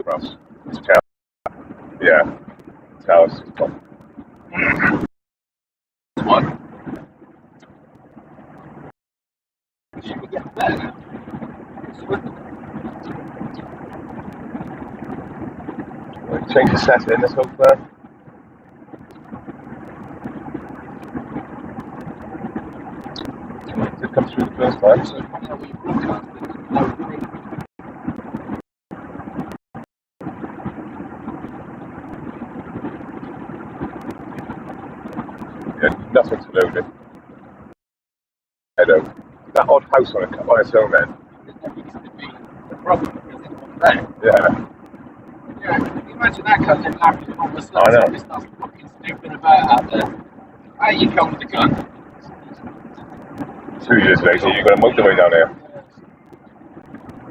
Ross. It's Chelsea. Yeah. Chelsea. What? Should we get better? Change the setting, let's hope that. It comes through the first time. Yeah, nothing's loaded. I know. That odd house on its own then. The problem is it's on there. Yeah. Yeah, can you imagine that comes in laughing on the stuff? I know. This stuff's fucking stupid about out there. How you come with a gun? 2 years later, you got a motorway down here.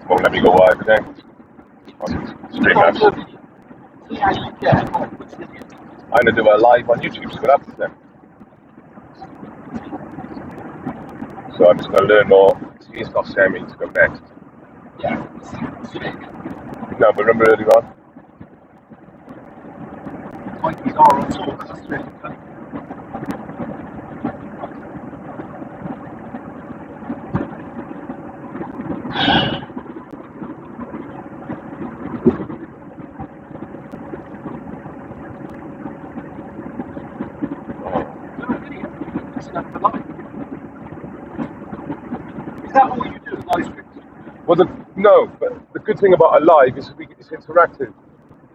Won't let me go wide again. Street maps. See how you get. I'm gonna do a live on YouTube, see what happens then. So I'm just gonna learn more. He's not saying me to go next. Yeah. No, but remember earlier on? Monkeys are on tour, that's really funny. Is that all you do, live streams? Well, no, but the good thing about a live is it's interactive.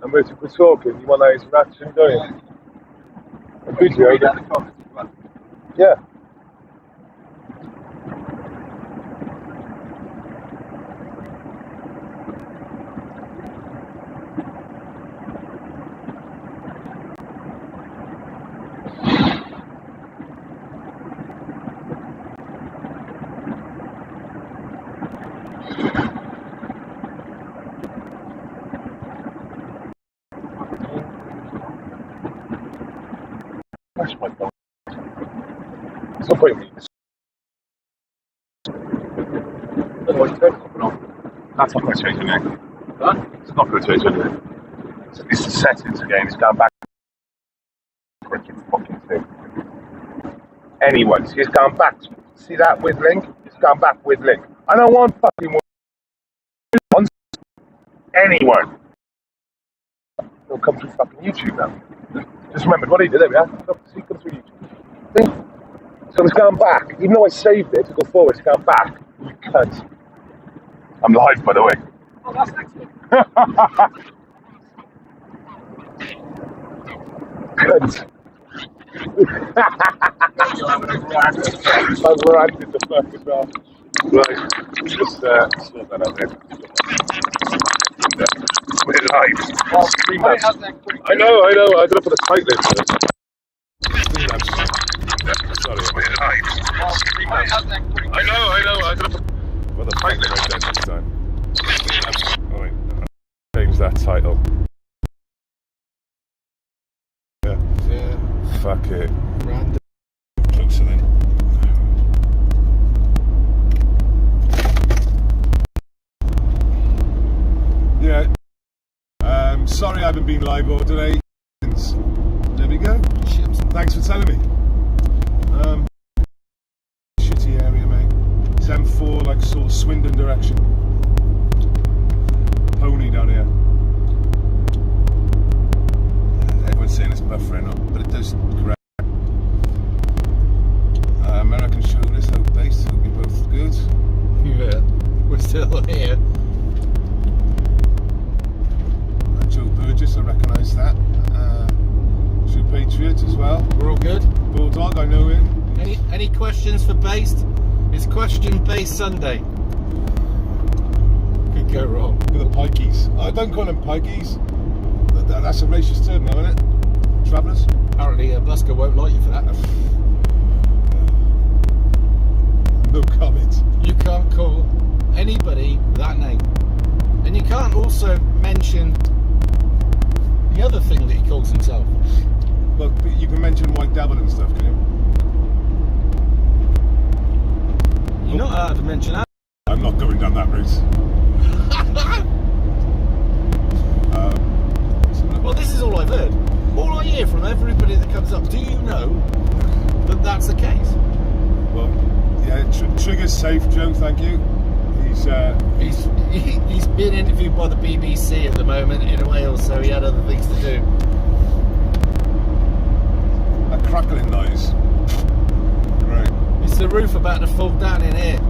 And we're talking, you want that interaction, don't you? A video, yeah. That's my phone. There's no point in reading this. That's not going to change anything. Huh? It's not going to change anything. It's the settings again. It's going back. Fucking thing. Anyone, see, it's gone back. See that with link? It's gone back with link. I don't want fucking one. Anyone. They'll come through fucking YouTube now. Just remember what he did. There we are. Look, see, come through YouTube. See? So it's gone back. Even though I saved it to go forward, it's gone back. You cunt. I'm live, by the way. Oh, that's excellent. Cunt. I've ranted the fuck as well. Right, just sort that out there. We're live. I know, I'm gonna put a tight lid to it. Sorry, we're live. I know, I'm gonna put a tight lid right there next time. Alright, change that title. Yeah. Fuck it. Random. Closer then. Yeah. Sorry I haven't been live all today. There we go. Thanks for telling me. Shitty area, mate. It's M4, like sort of Swindon direction. Pony down here. Everyone's saying it's buffering up, but it does correct. American chauvinist, hope base, hope you're both good. Yeah, we're still here. Joe Burgess, I recognise that. True Patriot as well. We're all good. Bulldog, I know him. Any questions for Based? It's Question Based Sunday. Could go wrong. With the pikeys. I don't call them pikeys. That's a racist term now, isn't it? Travellers? Apparently Busker won't like you for that. No comment. You can't call anybody that name. And you can't also mention the other thing that he calls himself. Well, you can mention White Devil and stuff, can you? You're not allowed to mention that. I'm not going down that route. thumbs up. Do you know that that's the case? Well, yeah, Trigger's safe, Joe. Thank you. He's been interviewed by the BBC at the moment in Wales, so he had other things to do. A crackling noise. Right. It's the roof about to fall down in here.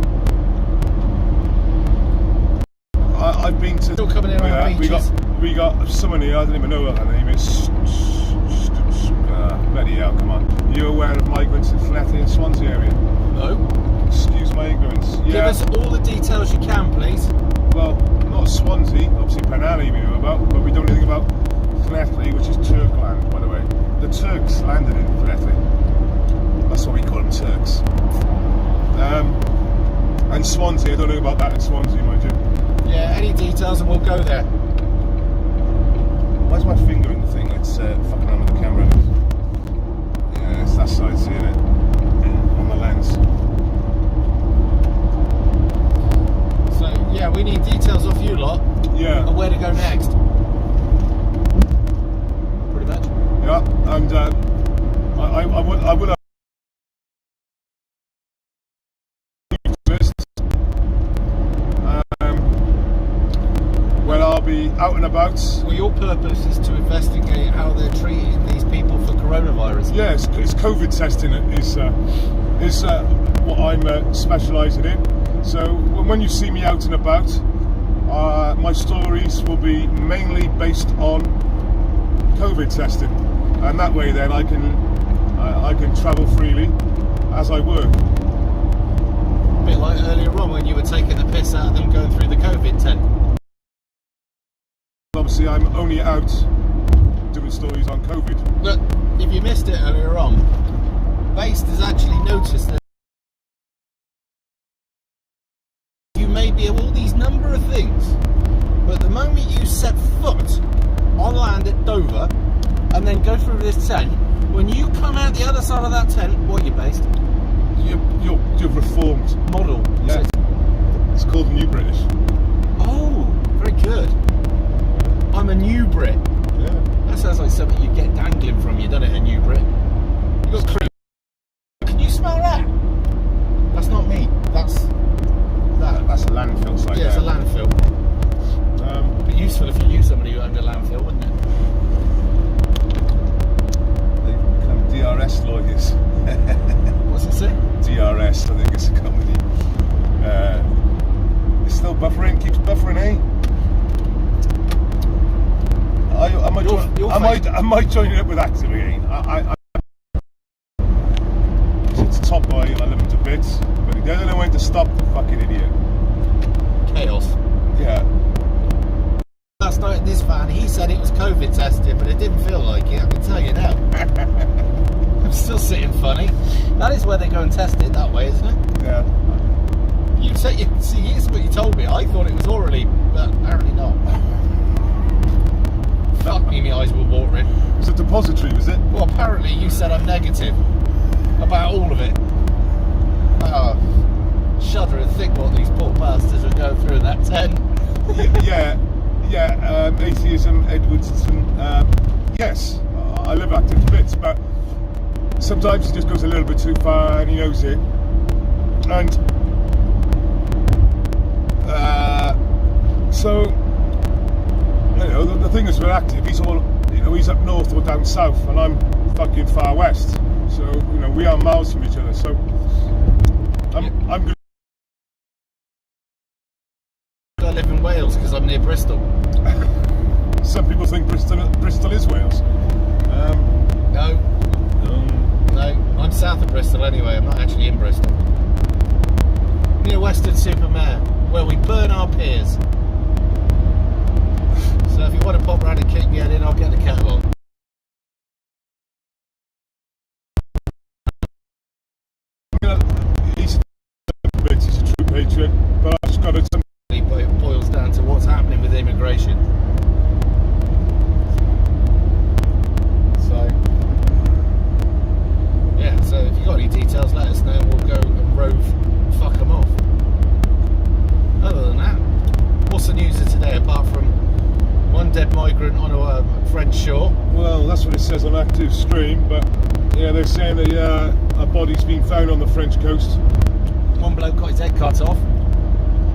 I've been to. Still coming in on beaches. We got someone here. I don't even know what her name is. Bloody hell! Come on. Are you aware of migrants in Fletty and Swansea area? No. Excuse my ignorance. Give us all the details you can, please. Well, not Swansea. Obviously, Penally we know about, but we don't know anything about Fletty, which is Turkland, by the way. The Turks landed in Fletty. That's what we call them, Turks. And Swansea. I don't know about that in Swansea, mind you. Yeah, any details and we'll go there. Why's my finger in the thing? It's fucking around with the camera. Yeah, it's that side, seeing it on the lens. So yeah, we need details off you lot. Yeah. And where to go next. Pretty much. Yeah, and I will have when I'll be out and about. Well, your purpose is to investigate how they're treating these people for coronavirus. Yes, it's COVID testing is what I'm specialising in. So when you see me out and about, my stories will be mainly based on COVID testing, and that way then I can travel freely as I work. A bit like earlier on when you were taking the piss out of them going through the COVID tent. Obviously, I'm only out doing stories on COVID. Look, if you missed it earlier on, Based has actually noticed that you may be all these number of things, but the moment you set foot on land at Dover and then go through this tent, when you come out the other side of that tent, what are you based? You're reformed. Model. Yeah. It's called New British. Oh, very good. I'm a new Brit. Yeah. That sounds like something you get dangling from you, doesn't it? A new Brit. You got cream. Can you smell that? That's not me. That's a landfill site. yeah, it's a landfill. But useful if you knew somebody who owned a landfill, wouldn't it? They become DRS lawyers. What's it say? DRS, I think it's a company. It's still buffering, keeps buffering, eh? I might join it up with Active again. It's top boy, I love him to bits, but he doesn't know when to stop, the fucking idiot. Chaos. Yeah. Last night in this van, he said it was COVID tested, but it didn't feel like it, I can tell you now. I'm still sitting funny. That is where they go and test it that way, isn't it? Yeah. You said see, here's what you told me. I thought it was orally, but apparently not. Fuck me, my eyes were watering. It's a depository, was it? Well, apparently you said I'm negative about all of it. Oh, shudder and think what these poor bastards are going through in that tent. Yeah. Atheism, Edwardson. Yes, I live Active to bits, but sometimes he just goes a little bit too far, and he knows it. And so, you know, the thing is with Active, he's all, you know, he's up north or down south, and I'm fucking far west. So, you know, we are miles from each other. So, I'm good. I live in Wales because I'm near Bristol. Some people think Bristol is Wales. No, I'm south of Bristol anyway. I'm not actually in Bristol. Near Weston-super-Mare, where we burn our peers. So if you want to pop round and kick me head in, I'll get the kettle on. He's a true patriot, but I just got to. It boils down to what's happening with immigration. So, yeah, so if you've got any details, let us know and we'll go and rove, fuck them off. Other than that, what's the news of today apart from one dead migrant migrant on a French shore. Well, that's what it says on active stream, but yeah, they're saying that a body's been found on the French coast. One bloke got his head cut off.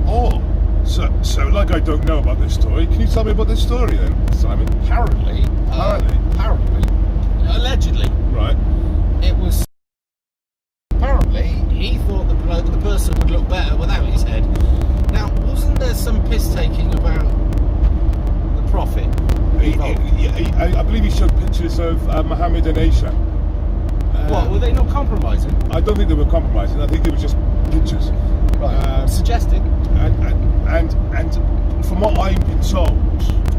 Oh, so like I don't know about this story. Can you tell me about this story then, Simon? Apparently, allegedly, right? It was. Apparently, he thought the person would look better without his head. Now, wasn't there some piss taking about the Prophet? I believe he showed pictures of Muhammad and Aisha. What, were they not compromising? I don't think they were compromising. I think they were just pictures. Right. Suggesting. And from what I've been told,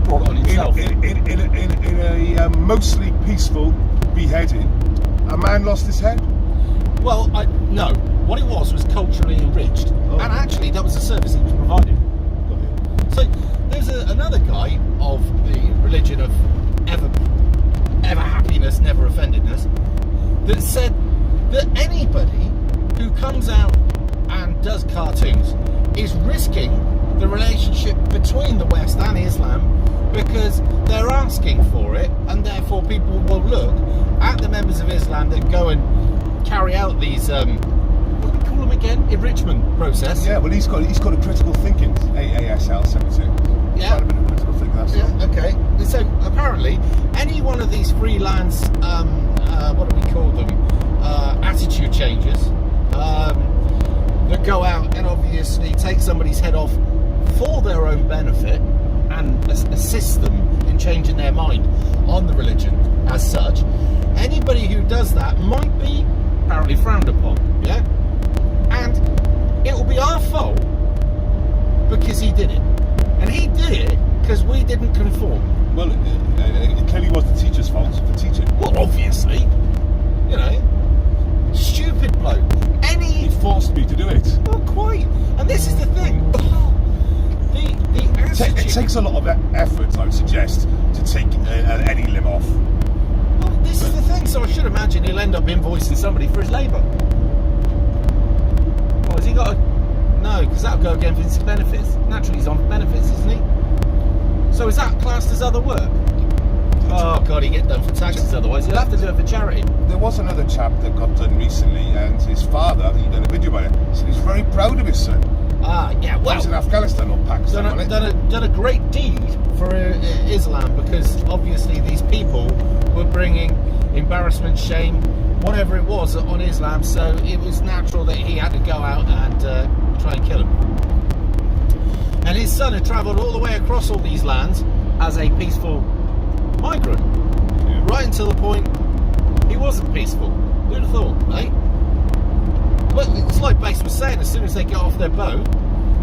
brought it on himself. In a mostly peaceful beheading, a man lost his head. Well, no. What it was culturally enriched, and actually that was a service he was providing. So there's another guy of the religion of ever happiness, never offendedness, that said that anybody who comes out and does cartoons is risking the relationship between the West and Islam because they're asking for it, and therefore people will look at the members of Islam that go and carry out these what do we call them again? Enrichment process. Yeah, well he's got a critical thinking, AASL 72. Yeah. Quite a bit of critical thinking, that's yeah, okay. So apparently any one of these freelance what do we call them? Attitude changes that go out and obviously take somebody's head off for their own benefit and assist them in changing their mind on the religion as such. Anybody who does that might be apparently frowned upon, yeah? And it will be our fault because he did it. And he did it because we didn't conform. Well, it clearly was the teacher's fault for teaching. Well, obviously. You know, stupid bloke. He forced me to do it. Well, quite. And this is the thing. The attitude... It takes a lot of effort, I would suggest, to take any limb off. Well, this is the thing. So I should imagine he'll end up invoicing somebody for his labour. Well, has he got a... No, because that'll go against his benefits. Naturally, he's on benefits, isn't he? So is that classed as other work? Oh, God, he'd get done for taxes otherwise. He'll have to do it for charity. There was another chap that got done recently, and his father, I think he done a video about it, said he's very proud of his son. Ah, yeah, well... He was in Afghanistan or Pakistan, done a great deed for Islam, because obviously these people were bringing embarrassment, shame, whatever it was on Islam, so it was natural that he had to go out and try and kill him. And his son had travelled all the way across all these lands as a peaceful migrant, right until the point he wasn't peaceful. Who'd have thought, eh? Well, it's like Base was saying, as soon as they get off their boat,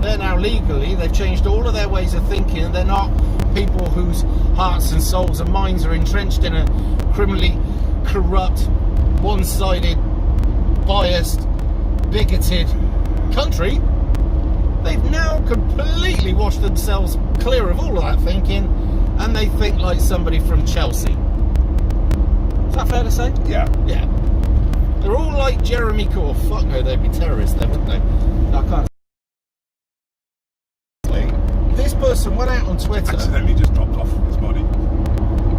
they're now legally, they've changed all of their ways of thinking. They're not people whose hearts and souls and minds are entrenched in a criminally corrupt, one-sided, biased, bigoted country. They've now completely washed themselves clear of all of that thinking, and they think like somebody from Chelsea. Is that fair to say? Yeah. Yeah. They're all like Jeremy Corbyn. Fuck no, they'd be terrorists then, wouldn't they? No, I can't. This person went out on Twitter. Accidentally just dropped off his body.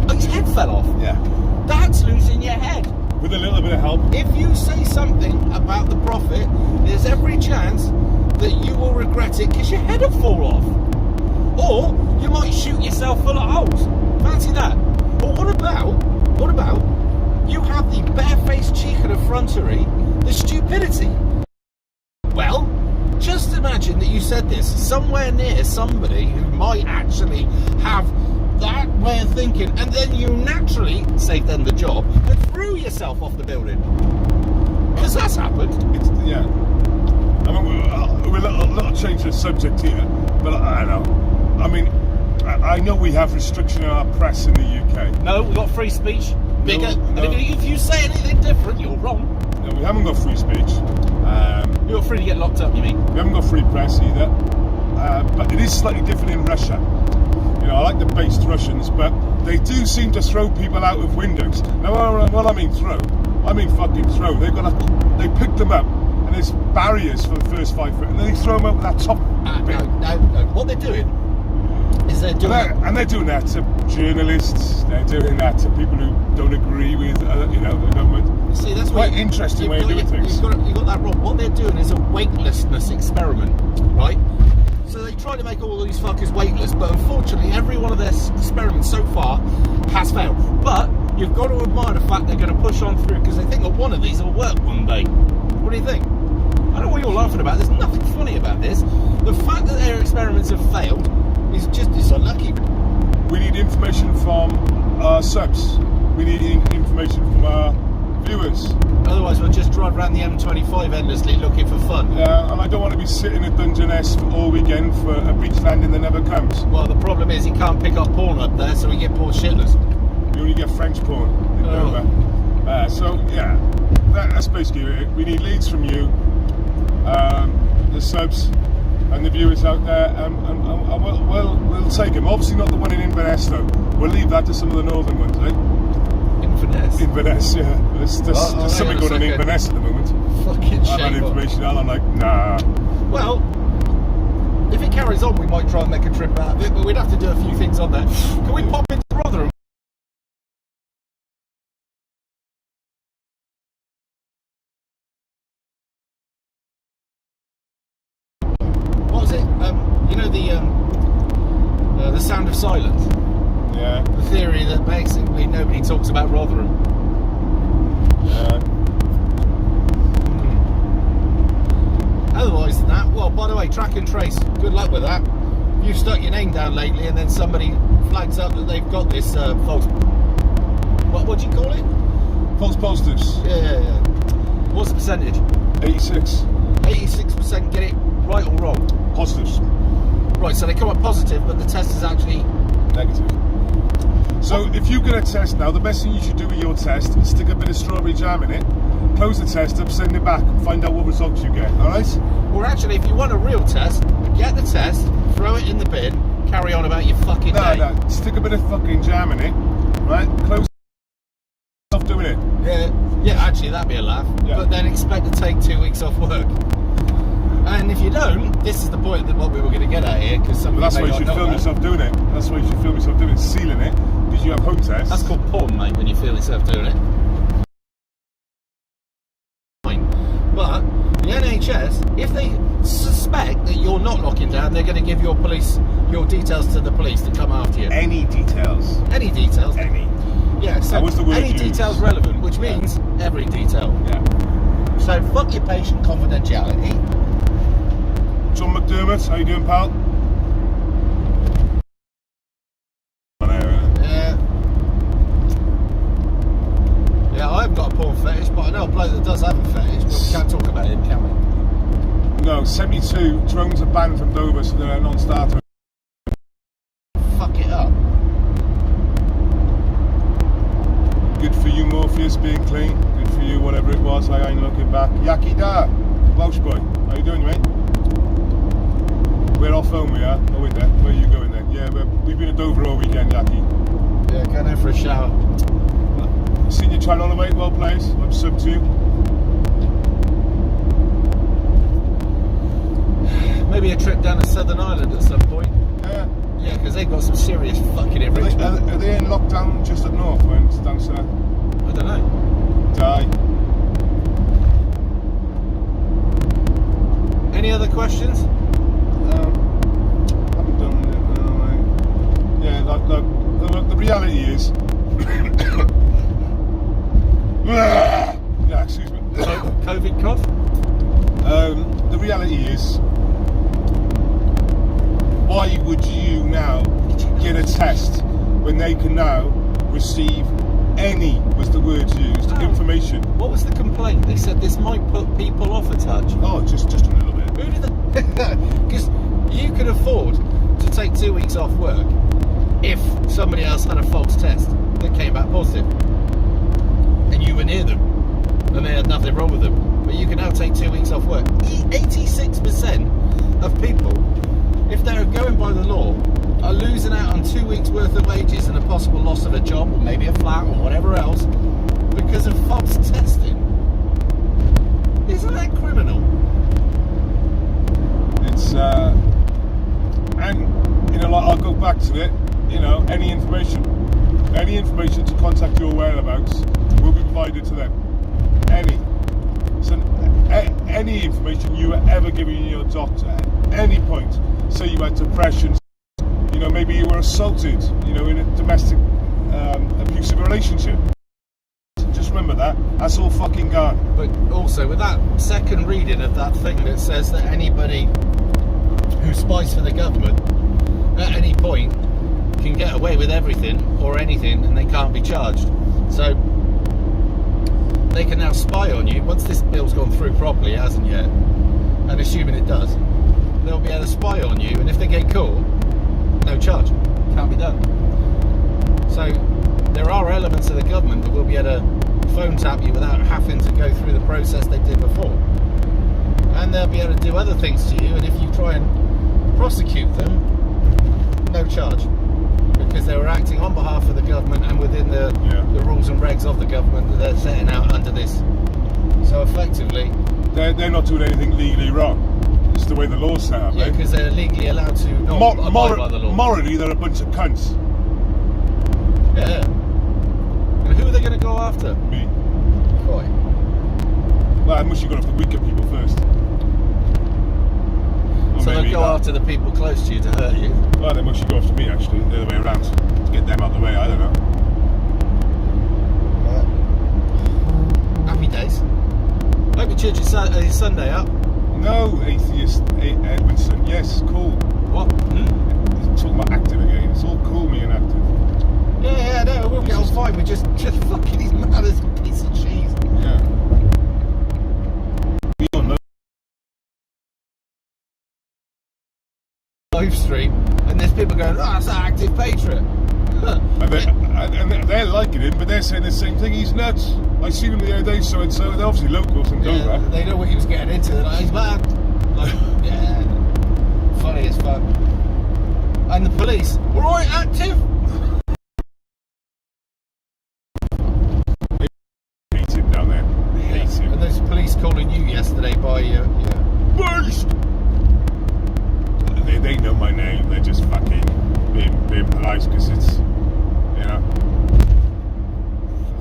Oh, his head fell off? Yeah. That's losing your head. With a little bit of help. If you say something about the Prophet, there's every chance that you will regret it because your head will fall off. Or you might shoot yourself full of holes. Fancy that. But what about you have the barefaced cheek and effrontery, the stupidity? Well, just imagine that you said this somewhere near somebody who might actually have that way of thinking, and then you naturally, saved them the job, and threw yourself off the building. Because that's happened. Yeah. I mean, we're a little change the subject here, but I don't know. I mean, I know we have restriction on our press in the UK. No, we've got free speech. Bigger. No. And if you say anything different, you're wrong. No, we haven't got free speech. You're free to get locked up, you mean? We haven't got free press either. But it is slightly different in Russia. You know, I like the based Russians, but they do seem to throw people out of windows. Now, when I mean throw, I mean fucking throw. They pick them up, and there's barriers for the first 5 foot, and then they throw them out that top bit. No. What they're doing Is they're doing it? And they're doing that to journalists. They're doing that to people who don't agree with, the government. See, that's quite interesting way of doing things. You've got that wrong. What they're doing is a weightlessness experiment, right? So they try to make all these fuckers weightless, but unfortunately, every one of their experiments so far has failed. But you've got to admire the fact they're going to push on through because they think that one of these will work one day. What do you think? I know what you're laughing about. There's nothing funny about this. The fact that their experiments have failed is just it's unlucky. We need information from our subs. We need information from our viewers. Otherwise, we'll just drive around the M25 endlessly looking for fun. Yeah, and I don't want to be sitting at Dungeness all weekend for a beach landing that never comes. Well, the problem is he can't pick up porn up there, so we get poor shitless. We only get French porn in Dover. That's basically it. We need leads from you, the subs, and the viewers out there, and we'll take them. Obviously not the one in Inverness though. We'll leave that to some of the northern ones, eh? Inverness, yeah. There's something going on in Inverness at the moment. Fucking shame. I've had information out, I'm like, nah. Well, if it carries on, we might try and make a trip out of it, but we'd have to do a few things on there. Can we pop into Rotherham? What was it? The Sound of Silence. Yeah. The theory that basically nobody talks about Rotherham. Yeah. Otherwise than that, well, by the way, track and trace, good luck with that. You've stuck your name down lately and then somebody flags up that they've got this false... What do you call it? False positives. Yeah. What's the percentage? 86. 86% get it right or wrong? Positives. Right, so they come up positive, but the test is actually... Negative. So if you get a test now, the best thing you should do with your test is stick a bit of strawberry jam in it, close the test up, send it back, and find out what results you get, alright? Or actually, if you want a real test, get the test, throw it in the bin, carry on about your fucking day. No, stick a bit of fucking jam in it, right? Close off doing it. Yeah, actually, that'd be a laugh. Yeah. But then expect to take 2 weeks off work. And if you don't, this is the point that what we were going to get at here, because some. Well, that's why you should film yourself doing it. That's why you should film yourself doing it, sealing it, because you have home tests. That's called porn, mate, when you feel yourself doing it. Fine. But the NHS, if they suspect that you're not locking down, they're going to give your details to the police to come after you. Any details. Any details? Any. Yeah, so that was the word any used. details relevant, which means every detail. Yeah. So fuck your patient confidentiality. John McDermott, how you doing, pal? Yeah, I haven't got a porn fetish, but I know a bloke that does have a fetish, but we can't talk about him, can we? No, 72 drones are banned from Dover, so they're a non-starter. Fuck it up. Good for you, Morpheus, being clean. Good for you, whatever it was. I ain't looking back. Yaki da, Welsh boy. How you doing, mate? We're off home, we are. Oh, we're there. Where are you going then? Yeah, we've been at Dover all weekend, Yaki. Yeah, going in for a shower. Seen your child on the way, well played. I'm sub to you. Maybe a trip down to Southern Ireland at some point. Yeah. Yeah, because they've got some serious fucking enrichment. Are they in lockdown just up north or down south? I don't know. Die. Any other questions? Haven't done it. Yeah, the reality is. Yeah, excuse me. COVID cough? The reality is, why would you now get a test when they can now receive any, was the word used, information? What was the complaint? They said this might put people off a touch. Oh, just a little bit. Who did that? Because you could afford to take 2 weeks off work if somebody else had a false test that came back positive and you were near them and they had nothing wrong with them, but you can now take 2 weeks off work. 86% of people, if they're going by the law, are losing out on 2 weeks worth of wages and a possible loss of a job or maybe a flat or whatever else because of false testing. Isn't that criminal? It's And like, I'll go back to it. Any information to contact your whereabouts will be provided to them. Any information you were ever given your doctor at any point, say you had depression, maybe you were assaulted, in a domestic abusive relationship. Just remember that's all fucking gone. But also, with that second reading of that thing that says that anybody who spies for the government at any point can get away with everything or anything and they can't be charged. So they can now spy on you once this bill's gone through properly. It hasn't yet, and assuming it does, they'll be able to spy on you, and if they get caught, no charge, can't be done. So there are elements of the government that will be able to phone tap you without having to go through the process they did before, and they'll be able to do other things to you, and if you try and prosecute them, no charge, because they were acting on behalf of the government and within the rules and regs of the government that they're setting out under this. So effectively, they're not doing anything legally wrong. It's the way the law's set up. Yeah, because they're legally allowed to not abide by the law. Morally, they're a bunch of cunts. Yeah. And who are they going to go after? Me. Quite. Well, unless you're going to have to weaken people first. So they'll go after the people close to you to hurt you? Well, then must you go after me, actually, the other way around. To get them out of the way, I don't know. Happy days. Hope your church is Sunday up. No, atheist Edwinson. Yes, cool. What? He's talking about active again. It's all cool, me and active. Yeah, no, we'll get on fine. We're just fucking, he's mad as a piece of cheese. Yeah. We all know. Live stream, and there's people going, oh, that's an active patriot. and they're liking him, but they're saying the same thing. He's nuts. I seen him the other day, so and so. They're obviously locals from Dover. They know what he was getting into. They're like, he's mad. Like, yeah, funny as fuck. And the police, all right, active. They hate him down there. They hate him. And those police calling you yesterday by Beast. They know my name. They're just fucking being polite because it's,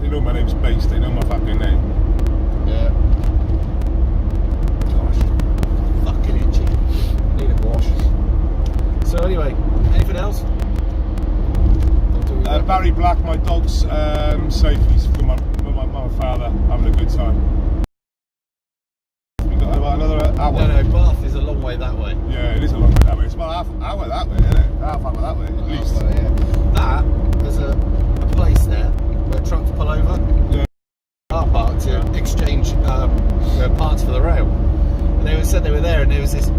they know my name's Beast. They know my fucking name. Yeah. Gosh, fucking itchy. Need a wash. So anyway, anything else? Barry Black, my dog's safe. He's with my father, having a good time. We've got about another hour. No, Bath is a long way that way. Yeah, it is a long way that way. It's about half hour that way, isn't it? Half hour that way, at least. Yeah. There's a place there where trucks pull over. Yeah. Car park to exchange parts for the rail. And they said they were there, and there was this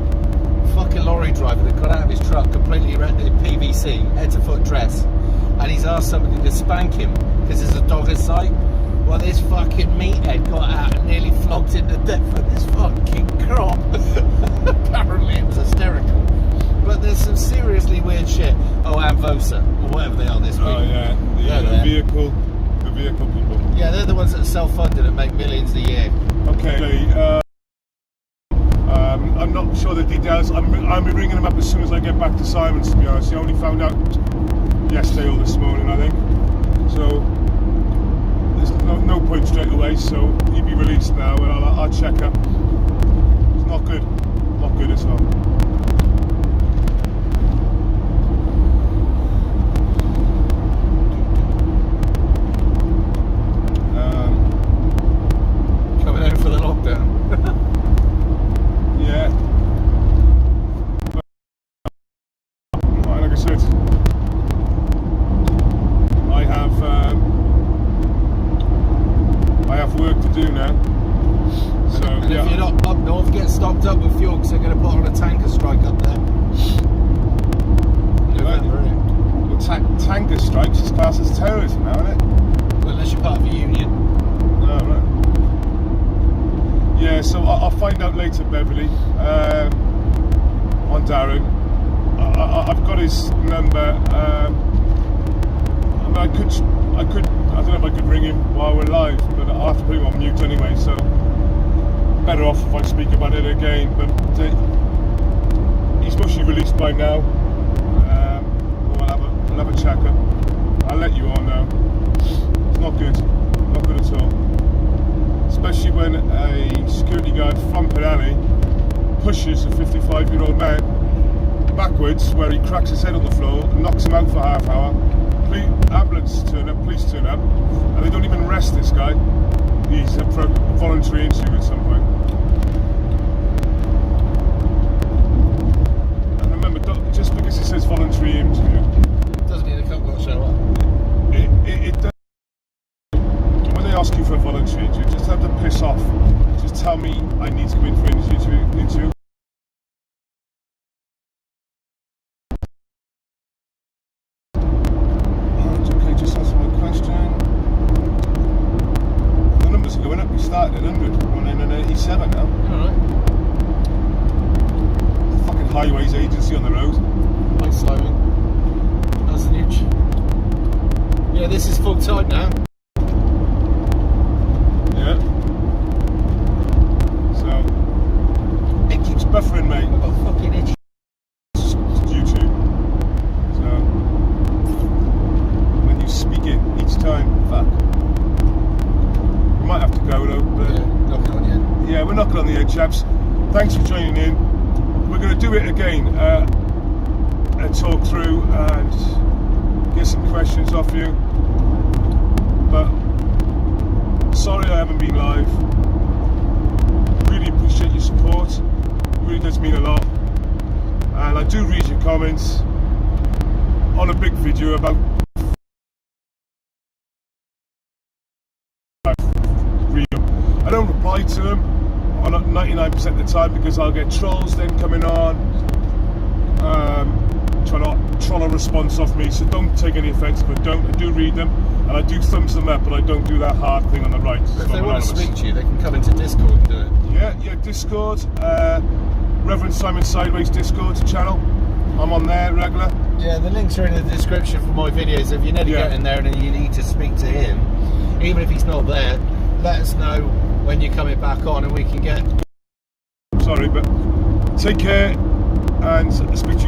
fucking lorry driver that got out of his truck completely wrapped in PVC, head to foot dress, and he's asked somebody to spank him because there's a dog at sight. Well, this fucking meathead got out and nearly flogged him to death for this fucking crop. Apparently it was hysterical. But there's some seriously weird shit. Oh, Amvosa, or whatever they are this week. Oh yeah, the vehicle people. Yeah, they're the ones that are self-funded and make millions a year. Okay, I'm not sure the details. I'll be ringing them up as soon as I get back to Simon's, to be honest. I only found out yesterday or this morning, I think. So there's no point straight away, so he'll be released now and I'll check up. It's not good at all. Coming home for the lockdown. Yeah. Like I said, I have work to do now. So and if you're not up north, get stocked up with fuel because they're going to put on a tanker strike up there. November, isn't it? Well, tanker strikes is classed as terrorism now, isn't it? Well, unless you're part of a union. Oh, right. Yeah, so I'll find out later, Beverly, on Darren. I've got his number. I don't know if I could ring him while we're live, but I'll have to put him on mute anyway, so better off if I speak about it again. But he's mostly released by now. I'll have a check-up. I'll let you all know. It's not good. Not good at all. Especially when a security guard from Pirelli pushes a 55-year-old man backwards, where he cracks his head on the floor and knocks him out for half hour. Ambulance turn up, police turn up, and they don't even arrest this guy. He's a voluntary interview at some point. And remember, just because it says voluntary interview, Doesn't mean the cup will show up. it does. When they ask you for a voluntary interview, just have to piss off. Just tell me I need to come in for an interview. Okay, just answer my question. The numbers are going up. We started at 100, we're on 87 now. Alright. Fucking highways agency on the road. Quite slowing. That's the news. Yeah, this is full tide now. Yeah. So it keeps buffering, mate. I've got fucking itchy. It's YouTube. So when you speak it each time, fuck. We might have to go though, but Yeah, knocking on the end. yeah, we're knocking on the head, chaps. Thanks for joining in. We're going to do it again. Talk through and get some questions off you. But sorry I haven't been live. Really appreciate your support. It really does mean a lot. And I do read your comments on a big video about I don't reply to them on 99% of the time because I'll get trolls then coming on trying to troll a response off me, so don't take any offence, but I do read them and I do thumbs them up, but I don't do that hard thing on the right. If they want to speak to you, they can come into Discord and do it. Yeah, Discord, Reverend Simon Sideways Discord channel. I'm on there regular. Yeah, the links are in the description for my videos. If you need to get in there and you need to speak to him, even if he's not there, let us know when you're coming back on and we can get... Sorry, but take care and speak to you.